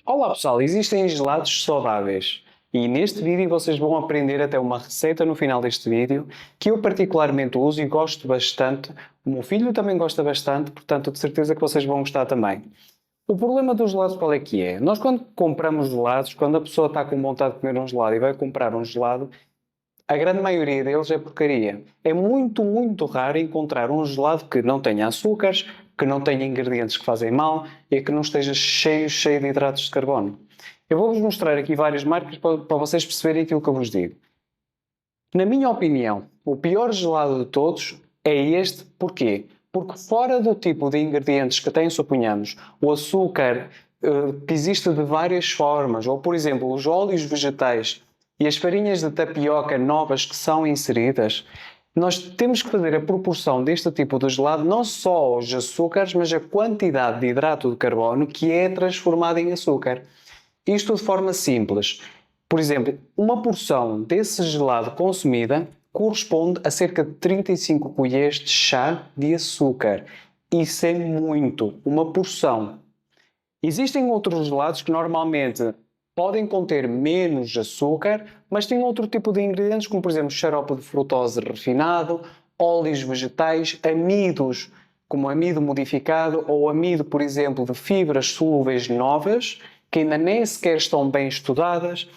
Olá pessoal, existem gelados saudáveis e neste vídeo vocês vão aprender até uma receita no final deste vídeo que eu particularmente uso e gosto bastante. O meu filho também gosta bastante, portanto de certeza que vocês vão gostar também. O problema dos gelados qual é que é? Nós quando compramos gelados, quando a pessoa está com vontade de comer um gelado e vai comprar um gelado, a grande maioria deles é porcaria. É muito raro encontrar um gelado que não tenha açúcares, que não tenha ingredientes que fazem mal e que não esteja cheio de hidratos de carbono. Eu vou-vos mostrar aqui várias marcas para vocês perceberem aquilo que eu vos digo. Na minha opinião, o pior gelado de todos é este. Porquê? Porque fora do tipo de ingredientes que tem, suponhamos, o açúcar que existe de várias formas, ou por exemplo, os óleos vegetais e as farinhas de tapioca novas que são inseridas, nós temos que fazer a proporção deste tipo de gelado não só aos açúcares, mas a quantidade de hidrato de carbono que é transformado em açúcar. Isto de forma simples. Por exemplo, uma porção desse gelado consumida corresponde a cerca de 35 colheres de chá de açúcar. Isso é muito, uma porção. Existem outros gelados que normalmente podem conter menos açúcar, mas têm outro tipo de ingredientes, como por exemplo xarope de frutose refinado, óleos vegetais, amidos, como amido modificado ou amido, por exemplo, de fibras solúveis novas, que ainda nem sequer estão bem estudadas.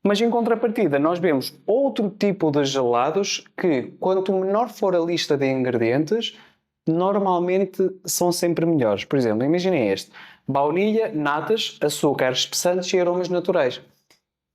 Mas em contrapartida, nós vemos outro tipo de gelados que, quanto menor for a lista de ingredientes, normalmente são sempre melhores. Por exemplo, imaginem este: baunilha, natas, açúcares espessantes e aromas naturais.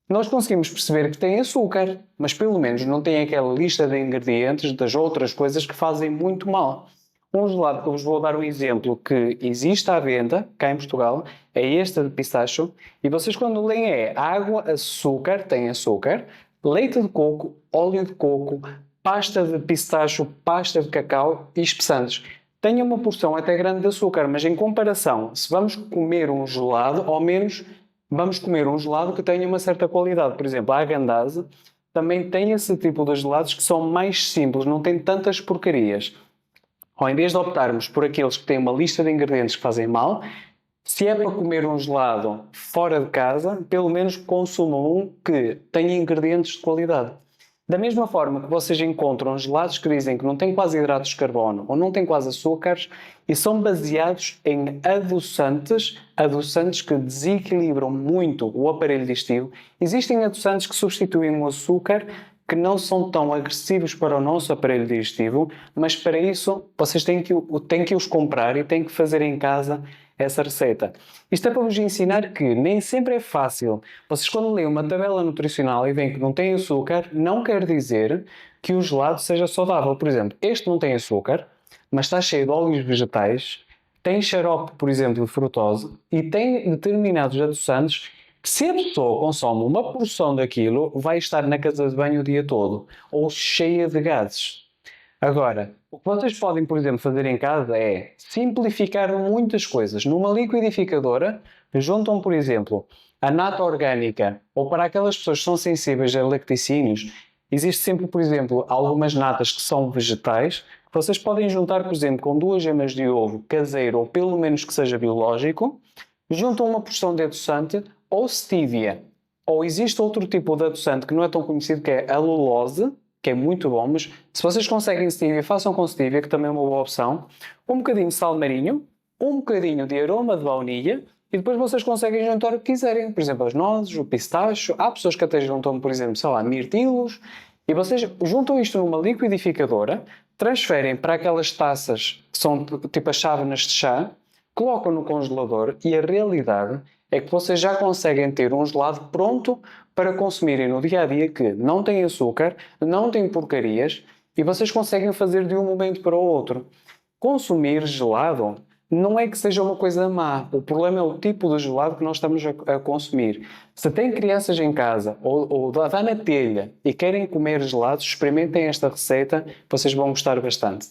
Nós conseguimos perceber que tem açúcar, mas pelo menos não tem aquela lista de ingredientes das outras coisas que fazem muito mal. Um gelado que eu vos vou dar um exemplo que existe à venda, cá em Portugal, é este de pistacho, e vocês quando leem é água, açúcar, tem açúcar, leite de coco, óleo de coco, pasta de pistacho, pasta de cacau e espessantes. Tem uma porção até grande de açúcar, mas em comparação, se vamos comer um gelado, ao menos vamos comer um gelado que tenha uma certa qualidade. Por exemplo, a Häagen-Dazs também tem esse tipo de gelados que são mais simples, não tem tantas porcarias. Ou em vez de optarmos por aqueles que têm uma lista de ingredientes que fazem mal, se é para comer um gelado fora de casa, pelo menos consumam um que tenha ingredientes de qualidade. Da mesma forma que vocês encontram gelados que dizem que não têm quase hidratos de carbono ou não têm quase açúcares e são baseados em adoçantes que desequilibram muito o aparelho digestivo. Existem adoçantes que substituem o açúcar, que não são tão agressivos para o nosso aparelho digestivo, mas para isso vocês têm que os comprar e têm que fazer em casa essa receita. Isto é para vos ensinar que nem sempre é fácil. Vocês quando leem uma tabela nutricional e veem que não tem açúcar, não quer dizer que o gelado seja saudável. Por exemplo, este não tem açúcar, mas está cheio de óleos vegetais, tem xarope, por exemplo, de frutose e tem determinados adoçantes que, se a pessoa consome uma porção daquilo, vai estar na casa de banho o dia todo ou cheia de gases. Agora, o que vocês podem, por exemplo, fazer em casa é simplificar muitas coisas. Numa liquidificadora, juntam, por exemplo, a nata orgânica, ou para aquelas pessoas que são sensíveis a lacticínios, existe sempre, por exemplo, algumas natas que são vegetais, que vocês podem juntar, por exemplo, com 2 gemas de ovo caseiro, ou pelo menos que seja biológico, juntam uma porção de adoçante ou stevia. Ou existe outro tipo de adoçante que não é tão conhecido, que é a lulose, que é muito bom, mas se vocês conseguem stevia, façam com stevia, que também é uma boa opção. Um bocadinho de sal marinho, um bocadinho de aroma de baunilha e depois vocês conseguem juntar o que quiserem. Por exemplo, as nozes, o pistacho. Há pessoas que até juntam, por exemplo, sei lá, mirtilos. E vocês juntam isto numa liquidificadora, transferem para aquelas taças que são tipo as chávenas de chá, colocam no congelador e a realidade é que vocês já conseguem ter um gelado pronto para consumirem no dia a dia, que não tem açúcar, não tem porcarias e vocês conseguem fazer de um momento para o outro. Consumir gelado não é que seja uma coisa má, o problema é o tipo de gelado que nós estamos a consumir. Se têm crianças em casa ou dá na telha e querem comer gelados, experimentem esta receita, vocês vão gostar bastante.